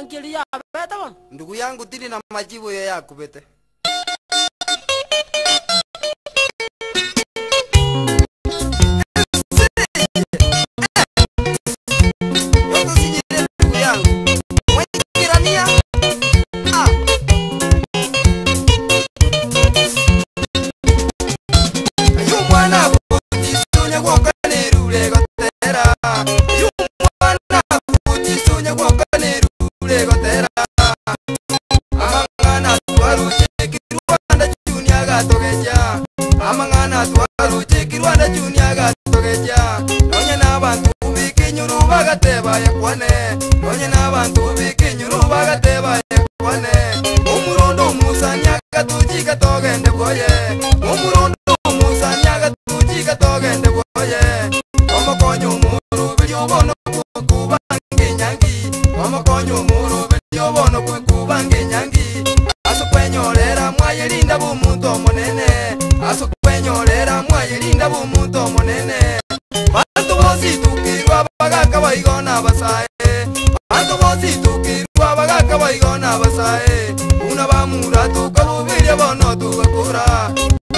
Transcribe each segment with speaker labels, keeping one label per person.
Speaker 1: nyangili ya beta bana.
Speaker 2: Ndugu yangu tili na majibu ya yako bete. Amangana twaruche kirwanda junior gatogeja nonye nabantu bikinyuru bagateba yakwane nonye nabantu bikinyuru bagateba yakwane umurundo musanya gatuji gatogende boye umurundo musanya gatuji gatogende boye omokonyo muru bilyobono kubange nyangi omokonyo muru bilyobono kubange nyangi asokwenyorera mwayelinda bumuntu omonene asokwenyorera mwayelinda bumuntu omonene bantu bosi tukirwa bagaka bayigona basaye bantu bosi tukirwa bagaka bayigona basaye una bamura tukarubirya bono tugakura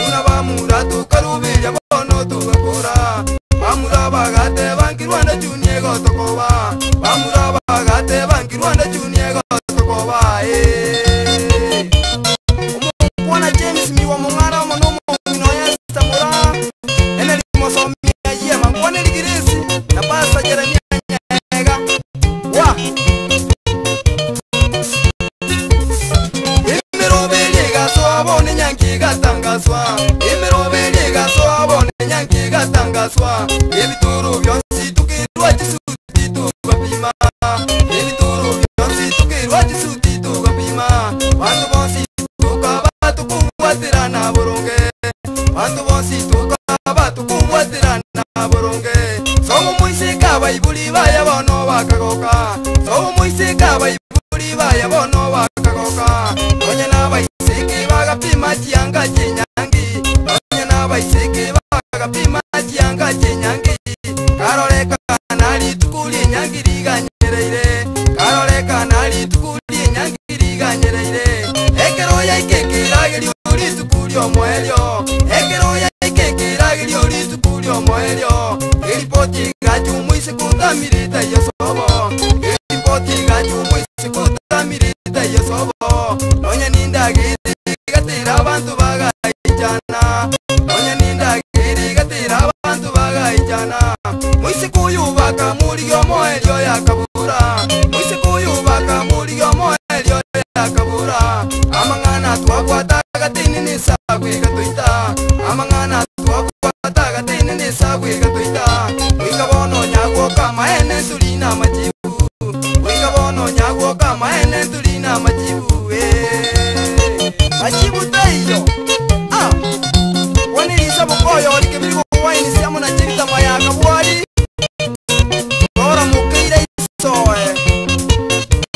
Speaker 2: una bamura tukarubirya bono tugakura bamura bagate bankirwanda junior gotokoba bamura bagate bankirwanda junior gotokoba Mwana James miwa mungara monomo minoya stamura ene limosomia yema mwana ligirisi na basa Jeremia nyega wa imirobeli gaso abone nyangi gatangaswa imirobeli gaso abone nyangi gatangaswa ebituru byonsi tukirwa jisuti tugapima ebituru byonsi tukirwa jisuti tugapima bantu bonsi tukumwatirana boronge bantu bonsi tukaba tukumwatirana boronge somo muisika bayibuli baya bono bakagoka somo muisika bayibuli baya bono bakagoka nonye nabaisiki bagapima kianga kinyangi nonye nabaisiki bagapima kianga kinyangi karoleka nali tukuli nyangi liganyereire karoleka nali tukuli nyangi liganyereire ekero ya ikekiragiri uri tukuli omwelyo ekero ya ikekiragiri uri tukuli omwelyo ilipoti gachu muise kutamirita yosobo ilipoti gachu muise kutamirita yosobo nonye nindagiri gatera abantu bagayijana nonye nindagiri gatera abantu bagayijana muise kuyubaka muri omwelyo yakabura muise kuyubaka muri omwelyo yakabura amangana twakwata gatini nisabwe gatoita amangana twakwata gatini nisabwe gatoita wikabono nyagwo kama ene tulina majibu wikabono nyagwo kama ene tulina majibu majibu tayo wanilisa bukoyo likibiri waini siamo na chirita mayaka bwali ora mukeira isoe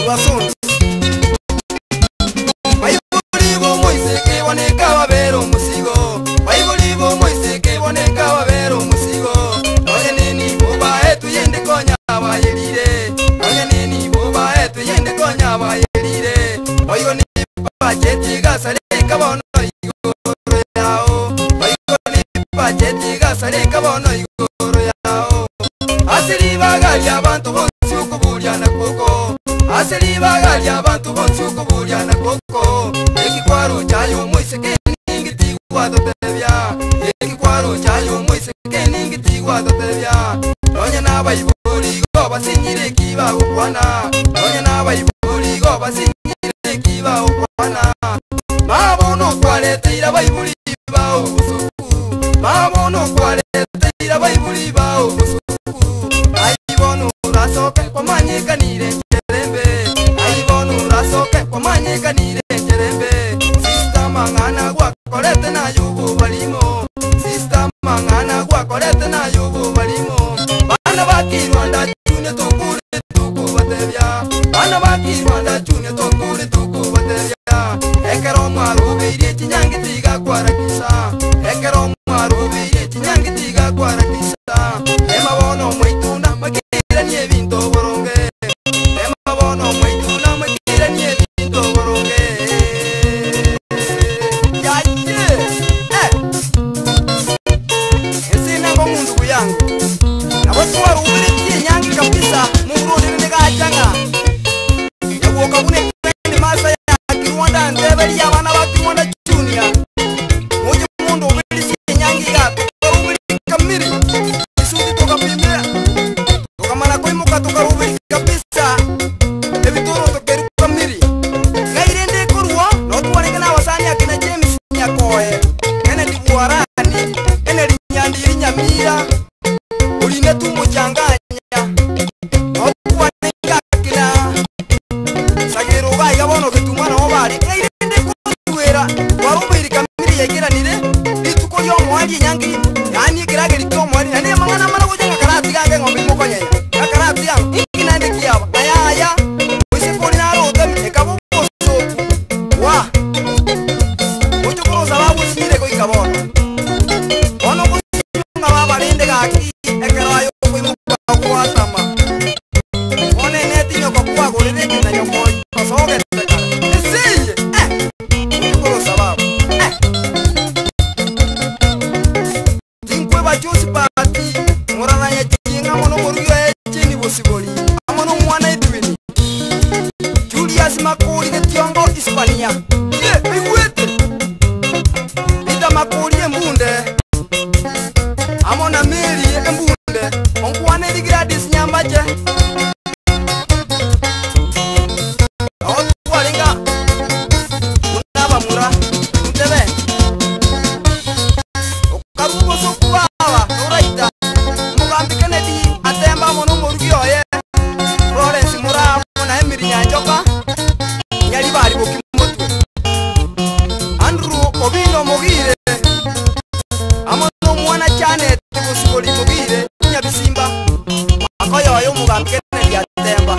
Speaker 2: wasuni Abantu bonsi ukubulyana koko aselibagali abantu bonsi ukubulyana koko ekikwaro kyayo mwiseke ningiti wadotebya ekikwaro kyayo mwiseke ningiti wadotebya nonye nabayibuli go basinyire kiba ukwana nonye nabayibuli go basinyire kiba ukwana mabono kwaleteira bayibuli ba ubusuku mabono kwaleteira bayibuli ba ubusuku rasoke kwa manyika nirengerembe ayibono rasoke kwa manyika nirengerembe sista mangana gwakorete na yubu balimo sista mangana gwakorete na yubu balimo bana bakirwanda tune tukure tukubatebya bana bakirwanda tune tukure tukubatebya ekero mwarubire kinyangitiga kwarakisa ekero mwarubire kinyangitiga kwarakisa emabono mwaituna ebinto boronge emabono mwaituna Watu warubiri tie nyangi kabisa Murudi nigachanga Nyabuoka bune kwendi masa ya Kiruanda ndebeli ya wana wa Kiruanda Junior Moja mundu ubiri tie nyangi ga Warubiri kamiri Isuti toka pimea Toka mana koimuka toka rubiri kabisa Ebitoro tokeru kamiri Ngairende kuruwa Notu waringana wasani akina James Nyakoe Kennedy Buarani Kennedy Nyandiri Nyamira Uline tumo janganya Notu waringa kina Sagero gai gabono ketumana obari Ngairende kuruwera Warubiri kamiri yekira nire Ituko yo mwadi nyangi Yani kirage lito mwadi Nane mangana mara kujanga karati gange ngombi moko nyaya Karati yang Ikina inde kiawa Aya Wisi kori naro utemi Ekabu sopu Wa Mucho kuro sababu sire koi kabono Ono kusinga baba linde gaki Ekera yo koi muka kuwa sama One neti nyoko kuwa kuliriki na nyoko Pasoge tekara Nisiye Mucho kuro sababu Tinkwe bachusi pati Murana ya chinga mono moruyo ya chini bosiboli Amono mwana idwini Julius Makuri ke Tiongo Hispania Miwete Ida Makuri embunde Amona Meri embunde Onkuane di Gradis Nyambache Otu waringa Unaba mura Untebe Okarubo sokubawa Nuraita Mugambi Kennedy Atemba mono moruyo ye Florence Mura Mona Emiri Nyanjoka Nyali bari bokimotwe Andrew Obino Mogire Amono mwana chane Tibusiboli Mogire Nyabisimba Makoyo yo Mugambi Kennedy Atemba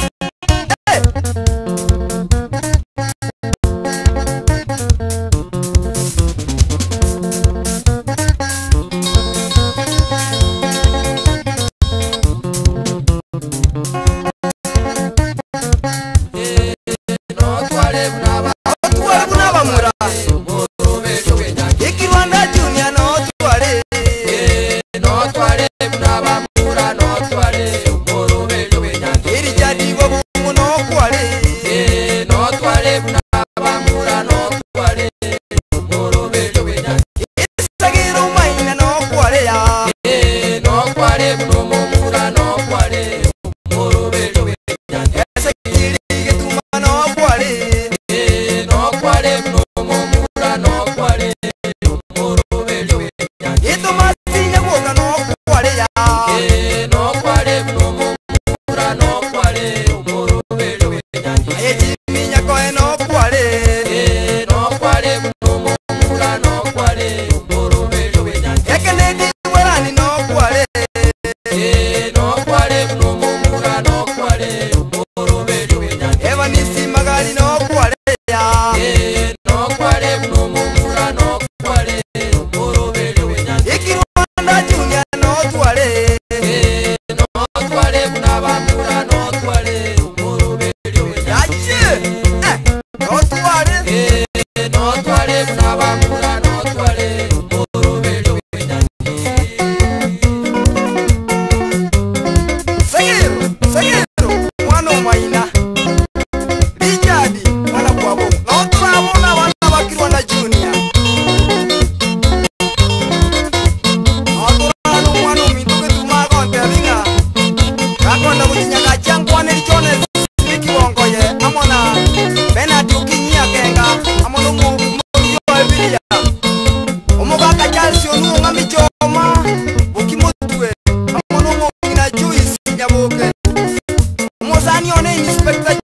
Speaker 2: Umozani one inspector